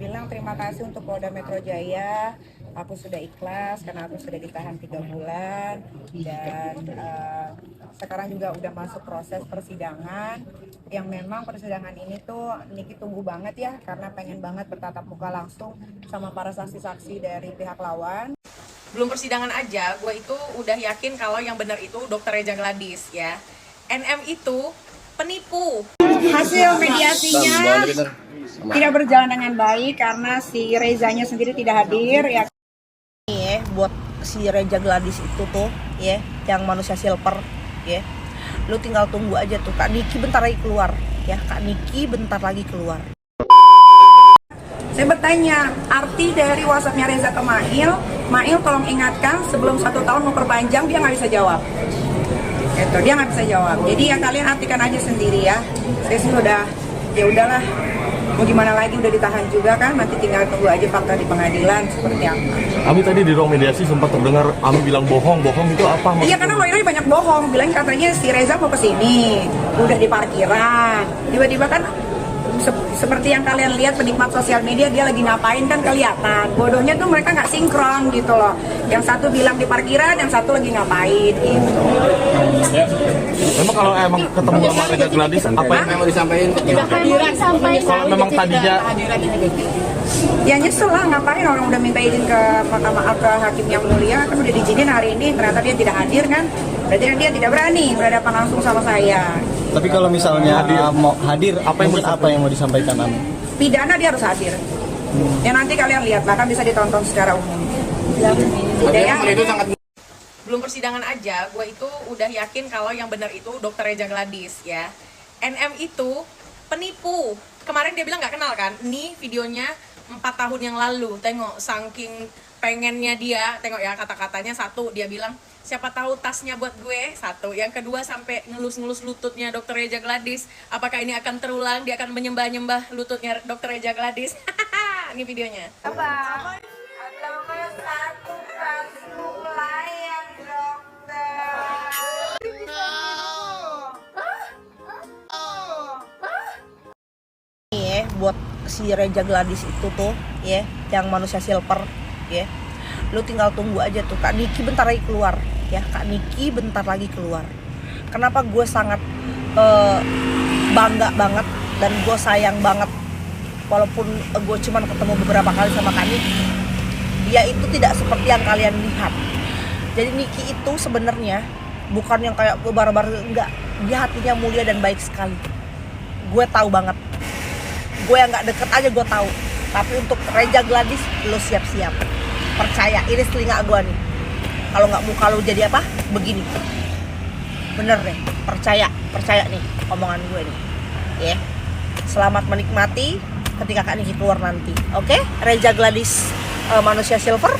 bilang terima kasih untuk Polda Metro Jaya. Aku sudah ikhlas karena aku sudah ditahan 3 bulan dan sekarang juga udah masuk proses persidangan yang memang persidangan ini tuh Niki tunggu banget ya karena pengen banget bertatap muka langsung sama para saksi-saksi dari pihak lawan. Belum persidangan aja, gue itu udah yakin kalau yang benar itu Dr. Reza Gladys ya. NM itu penipu. Hasil mediasinya tidak berjalan dengan baik karena si Rezanya sendiri tidak hadir ya. Nih buat si Reza Gladys itu tuh ya, yang manusia silver ya. Lu tinggal tunggu aja tuh Kak Niki bentar lagi keluar ya, Kak Niki bentar lagi keluar. Saya bertanya arti dari WhatsAppnya Reza ke Mail. Mail tolong ingatkan sebelum 1 tahun mau perpanjang, dia nggak bisa jawab. Itu dia nggak bisa jawab. Jadi ya kalian artikan aja sendiri ya. Saya sih udah ya udahlah. Mau gimana lagi, udah ditahan juga kan, nanti tinggal tunggu aja fakta di pengadilan seperti apa. Ami tadi di ruang mediasi sempat terdengar Ami bilang bohong itu apa? Iya karena lawyernya banyak bohong, bilang katanya si Reza mau kesini, udah di parkiran, tiba-tiba kan seperti yang kalian lihat penikmat sosial media dia lagi ngapain kan kelihatan. Bodohnya tuh mereka nggak sinkron gitu loh. Yang satu bilang di parkiran, yang satu lagi ngapain gitu. Memang kalau emang ketemu sama Reza Gladys apa yang memang disampaikan? Kalau memang tadinya Ya nyesel lah, ngapain orang udah minta izin ke mahkamah, ke hakim yang mulia kan udah diizinin hari ini, ternyata dia tidak hadir kan, berarti dia tidak berani berhadapan langsung sama saya. Tapi kalau misalnya mau hadir, apa yang mau disampaikan Ami? Pidana dia harus hadir. Ya nanti kalian lihat, bahkan bisa ditonton secara umum. Ya, Belum persidangan aja, gue itu udah yakin kalau yang benar itu Dr. Reza Gladys ya. NM itu penipu. Kemarin dia bilang nggak kenal kan? Ini videonya 4 tahun yang lalu. Tengok, saking pengennya dia, tengok ya kata-katanya. Satu, dia bilang siapa tahu tasnya buat gue. Satu, yang kedua sampai ngelus-ngelus lututnya Dr. Reza Gladys. Apakah ini akan terulang? Dia akan menyembah-nyembah lututnya Dr. Reza Gladys. Ini videonya. apa? Atau satu kasus layang dokter. Nih buat si Reza Gladys itu tuh ya, yang manusia silver ya. Lu tinggal tunggu aja tuh Kak Niki bentar lagi keluar ya, Kak Niki bentar lagi keluar. Kenapa gue sangat bangga banget dan gue sayang banget walaupun gue cuman ketemu beberapa kali sama Kak Niki, dia itu tidak seperti yang kalian lihat. Jadi Niki itu sebenarnya bukan yang kayak barbar, enggak, dia hatinya mulia dan baik sekali. Gue tahu banget, gue yang nggak deket aja gue tahu. Tapi untuk Reza Gladys lo siap-siap, percaya ini telinga gue nih. Kalau nggak muka lo jadi apa begini, bener deh, percaya nih omongan gue nih ya. Selamat menikmati ketika Kak Niki keluar nanti, oke? Reza Gladys manusia silver.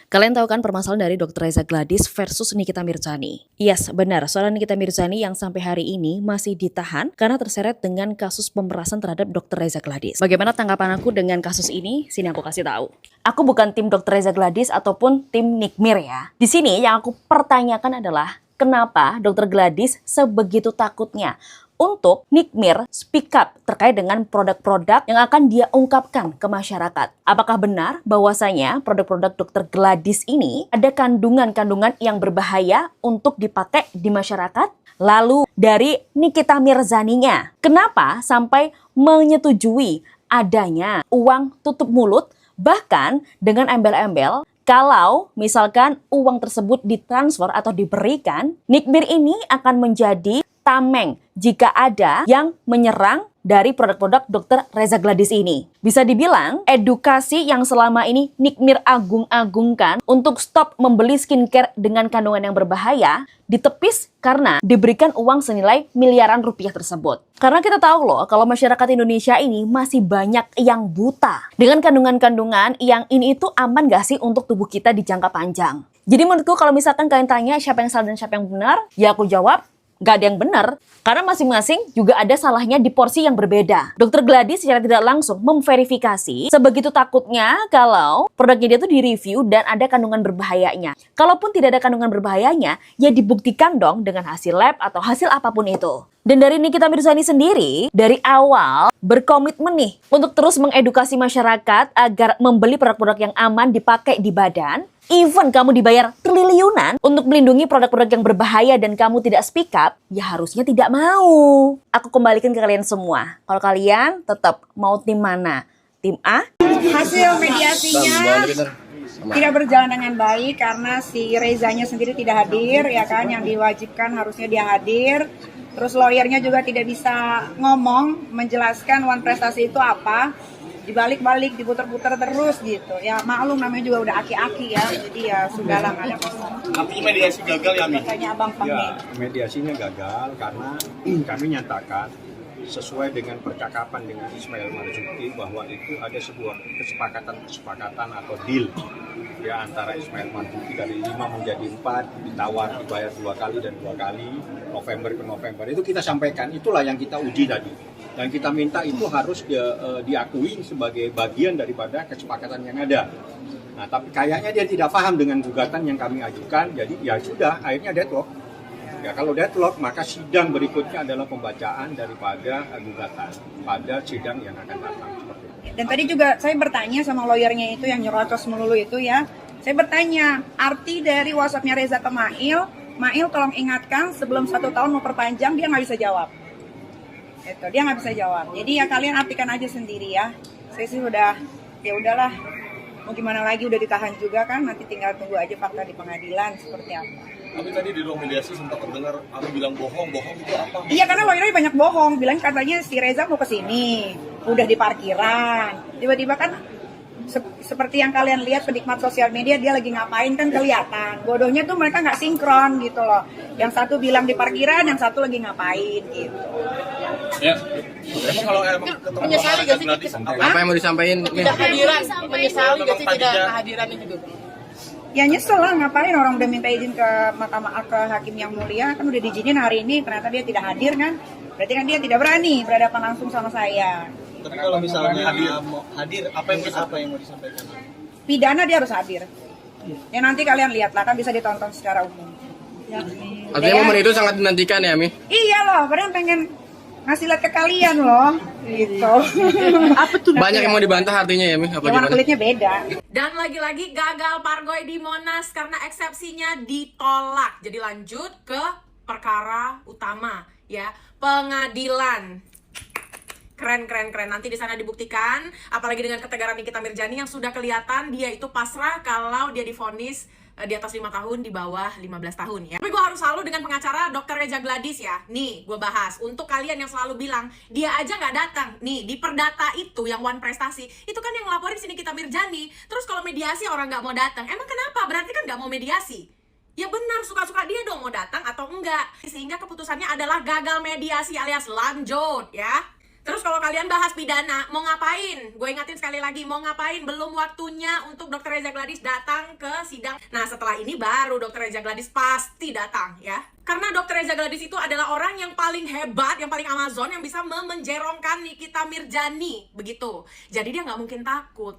Kalian tahu kan permasalahan dari Dr. Reza Gladys versus Nikita Mirzani? Yes, benar. Seorang Nikita Mirzani yang sampai hari ini masih ditahan karena terseret dengan kasus pemerasan terhadap Dr. Reza Gladys. Bagaimana tanggapan aku dengan kasus ini? Sini aku kasih tahu. Aku bukan tim Dr. Reza Gladys ataupun tim Nikmir ya. Di sini yang aku pertanyakan adalah kenapa Dr. Gladys sebegitu takutnya untuk Nikmir speak up terkait dengan produk-produk yang akan dia ungkapkan ke masyarakat. Apakah benar bahwasanya produk-produk Dr. Gladys ini ada kandungan-kandungan yang berbahaya untuk dipakai di masyarakat? Lalu dari Nikita Mirzaninya, kenapa sampai menyetujui adanya uang tutup mulut bahkan dengan embel-embel kalau misalkan uang tersebut ditransfer atau diberikan, Nikmir ini akan menjadi tameng jika ada yang menyerang dari produk-produk Dr. Reza Gladys ini. Bisa dibilang edukasi yang selama ini Nikmir agung-agungkan untuk stop membeli skincare dengan kandungan yang berbahaya ditepis karena diberikan uang senilai miliaran rupiah tersebut. Karena kita tahu loh kalau masyarakat Indonesia ini masih banyak yang buta dengan kandungan-kandungan yang ini itu aman gak sih untuk tubuh kita di jangka panjang. Jadi menurutku kalau misalkan kalian tanya siapa yang salah dan siapa yang benar, ya aku jawab Nggak ada yang benar, karena masing-masing juga ada salahnya di porsi yang berbeda. Dr. Gladys secara tidak langsung memverifikasi sebegitu takutnya kalau produknya dia tuh direview dan ada kandungan berbahayanya. Kalaupun tidak ada kandungan berbahayanya, ya dibuktikan dong dengan hasil lab atau hasil apapun itu. Dan dari Nikita Mirzani sendiri, dari awal berkomitmen nih untuk terus mengedukasi masyarakat agar membeli produk-produk yang aman dipakai di badan. Even kamu dibayar triliunan untuk melindungi produk-produk yang berbahaya dan kamu tidak speak up, ya harusnya tidak mau. Aku kembalikan ke kalian semua. Kalau kalian tetap mau tim mana? Tim A? Hasil mediasinya tidak berjalan dengan baik karena si Rezanya sendiri tidak hadir, ya kan, yang diwajibkan harusnya dia hadir. Terus lawyernya juga tidak bisa ngomong, menjelaskan one prestasi itu apa. Dibalik-balik, diputer-puter terus gitu. Ya maklum namanya juga udah aki-aki ya, jadi ya sudahlah, nggak ada masalah. Artinya mediasi gagal ya, Mi? Katanya Abang Fahmi. Ya, mediasinya gagal karena kami nyatakan sesuai dengan percakapan dengan Ismail Marzuki bahwa itu ada sebuah kesepakatan atau deal ya antara Ismail Marzuki dari 5 menjadi 4, ditawar dibayar 2 kali dan 2 kali November ke November. Itu kita sampaikan, itulah yang kita uji tadi. Dan kita minta itu harus diakui sebagai bagian daripada kesepakatan yang ada. Nah, tapi kayaknya dia tidak paham dengan gugatan yang kami ajukan, jadi ya sudah, akhirnya deadlock. Ya, kalau deadlock, maka sidang berikutnya adalah pembacaan daripada gugatan pada sidang yang akan datang. Seperti itu. Dan tadi juga saya bertanya sama lawyernya itu yang nyerocos melulu itu ya. Saya bertanya, arti dari WhatsApp-nya Reza ke Mail tolong ingatkan sebelum 1 tahun mau perpanjang, dia nggak bisa jawab. Itu dia nggak bisa jawab. Jadi ya kalian artikan aja sendiri ya. Saya sih udah, ya udahlah. Mau gimana lagi, udah ditahan juga kan. Nanti tinggal tunggu aja fakta di pengadilan seperti apa. Tapi tadi di ruang mediasi sempat terdengar Ami bilang bohong itu apa? Iya, karena lawyernya banyak bohong. Bilang katanya si Reza mau ke sini, udah di parkiran. Tiba-tiba kan seperti yang kalian lihat penikmat sosial media, dia lagi ngapain kan kelihatan. Bodohnya tuh mereka nggak sinkron gitu loh. Yang satu bilang di parkiran, yang satu lagi ngapain gitu. Ya. Emang kalau emang ketemu Menyesali gak sih Apa yang mau disampaikan? tidak hadiran? Menyesali gak sih tidak kehadirannya juga? Ya nyesel lah, ngapain orang udah minta izin ke mahkamah, ke hakim yang mulia, kan udah diizinin hari ini, ternyata dia tidak hadir kan. Berarti kan dia tidak berani berhadapan langsung sama saya. Tapi kalau misalnya hadir apa yang mau disampaikan? Pidana dia harus hadir. Ya nanti kalian lihat lah, kan bisa ditonton secara umum. Artinya momen itu sangat dinantikan ya, Mi? Iya loh, padahal pengen ngasih lihat ke kalian loh, gitu. Apa tuh? Banyak yang mau dibantah artinya ya, Mi? Apa Ya, warna gimana? kulitnya beda. Dan lagi-lagi gagal Pargoy di Monas karena eksepsinya ditolak. Jadi lanjut ke perkara utama ya, pengadilan. Keren. Nanti di sana dibuktikan, apalagi dengan ketegaran Nikita Mirzani yang sudah kelihatan dia itu pasrah kalau dia divonis di atas 5 tahun, di bawah 15 tahun ya. Tapi gue harus selalu dengan pengacara Dr. Reza Gladys ya. Nih, gue bahas. Untuk kalian yang selalu bilang, dia aja nggak datang. Nih, di perdata itu yang one prestasi, itu kan yang ngelaporin sini Nikita Mirzani. Terus kalau mediasi orang nggak mau datang, emang kenapa? Berarti kan nggak mau mediasi. Ya benar, suka-suka dia dong mau datang atau enggak. Sehingga keputusannya adalah gagal mediasi alias lanjut ya. Terus kalau kalian bahas pidana, mau ngapain? Gue ingatin sekali lagi, mau ngapain? Belum waktunya untuk Dr. Reza Gladys datang ke sidang. Nah setelah ini baru Dr. Reza Gladys pasti datang ya. Karena Dr. Reza Gladys itu adalah orang yang paling hebat, yang paling Amazon, yang bisa memenjerongkan Nikita Mirzani. Begitu. Jadi dia nggak mungkin takut.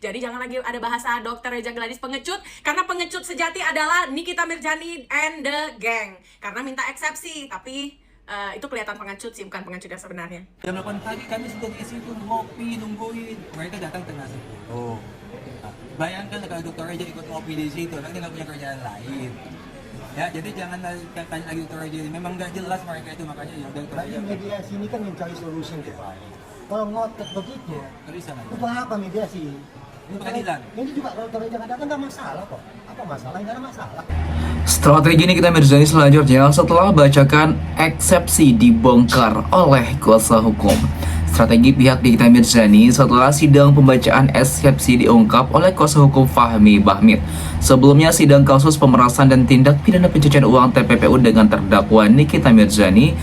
Jadi jangan lagi ada bahasa Dr. Reza Gladys pengecut. Karena pengecut sejati adalah Nikita Mirzani and the gang. Karena minta eksepsi, tapi itu kelihatan pengecut sih, bukan pengecut yang sebenarnya. Jam 8 pagi kami sudah di situ ngopi, nungguin. Mereka datang tengah 10. Bayangkan kalau Dr. Reza ikut ngopi di situ, kan dia nggak punya kerjaan lain. Ya, jadi jangan tanya lagi Dr. Reza. Memang nggak jelas mereka itu, makanya ya udah. Mediasi ini kan mencari solusi yang terbaik. Kalau ngotot begitu, itu apa mediasi? Ini pengadilan. Ini juga kalau Dr. Reza katakan nggak masalah kok. Apa masalah? Nggak ada masalah. Strategi Nikita Mirzani selanjutnya setelah bacakan eksepsi dibongkar oleh kuasa hukum. Strategi pihak Nikita Mirzani setelah sidang pembacaan eksepsi diungkap oleh kuasa hukum Fahmi Bahmid. Sebelumnya sidang kasus pemerasan dan tindak pidana pencucian uang TPPU dengan terdakwa Nikita Mirzani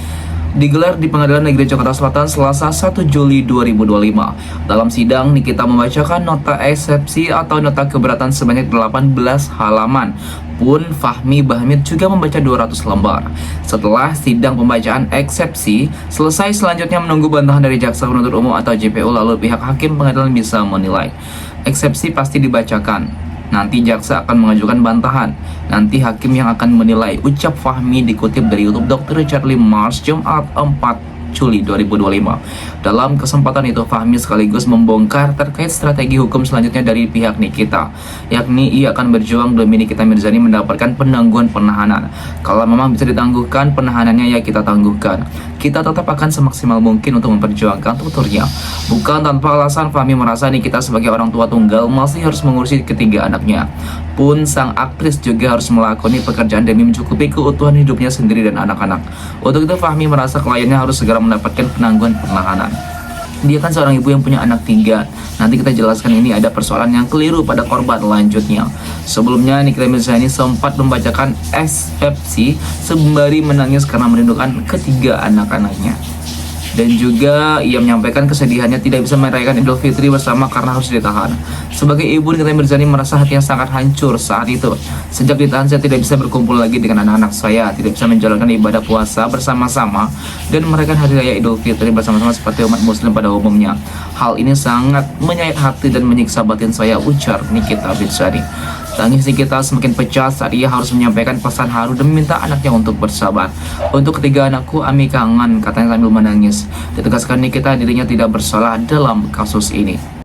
digelar di Pengadilan Negeri Jakarta Selatan Selasa 1 Juli 2025. Dalam sidang, Nikita membacakan nota eksepsi atau nota keberatan sebanyak 18 halaman. pun Fahmi Bahmid juga membaca 200 lembar. Setelah sidang pembacaan eksepsi selesai, selanjutnya menunggu bantahan dari jaksa penuntut umum atau JPU, lalu pihak hakim pengadilan bisa menilai. Eksepsi pasti dibacakan, nanti jaksa akan mengajukan bantahan, nanti hakim yang akan menilai, ucap Fahmi dikutip dari YouTube Dr. Charlie Mars, Jumat 4 Juli 2025. Dalam kesempatan itu, Fahmi sekaligus membongkar terkait strategi hukum selanjutnya dari pihak Nikita, yakni ia akan berjuang demi Nikita Mirzani mendapatkan penangguhan penahanan. Kalau memang bisa ditangguhkan penahanannya, ya kita tangguhkan. Kita tetap akan semaksimal mungkin untuk memperjuangkan tuturnya. Bukan tanpa alasan Fahmi merasa Nikita sebagai orang tua tunggal masih harus mengurusi ketiga anaknya. Pun sang aktris juga harus melakoni pekerjaan demi mencukupi keutuhan hidupnya sendiri dan anak-anak. Untuk itu Fahmi merasa kliennya harus segera mendapatkan penangguhan penahanan. Dia kan seorang ibu yang punya anak 3. Nanti kita jelaskan ini ada persoalan yang keliru pada korban lanjutnya. Sebelumnya Nikita Mirzani sempat membacakan eksepsi sembari menangis karena merindukan ketiga anak-anaknya. Dan juga ia menyampaikan kesedihannya tidak bisa merayakan Idul Fitri bersama karena harus ditahan. Sebagai ibu, Nikita Mirzani merasa hatinya sangat hancur saat itu. Sejak ditahan, saya tidak bisa berkumpul lagi dengan anak-anak saya, tidak bisa menjalankan ibadah puasa bersama-sama dan merayakan hari raya Idul Fitri bersama-sama seperti umat muslim pada umumnya. Hal ini sangat menyayat hati dan menyiksa batin saya, ujar Nikita Mirzani. Tangis Nikita semakin pecah saat ia harus menyampaikan pesan haru dan meminta anaknya untuk bersabar. Untuk ketiga anakku, Ami kangen, katanya sambil menangis. Ditegaskan Nikita dirinya tidak bersalah dalam kasus ini.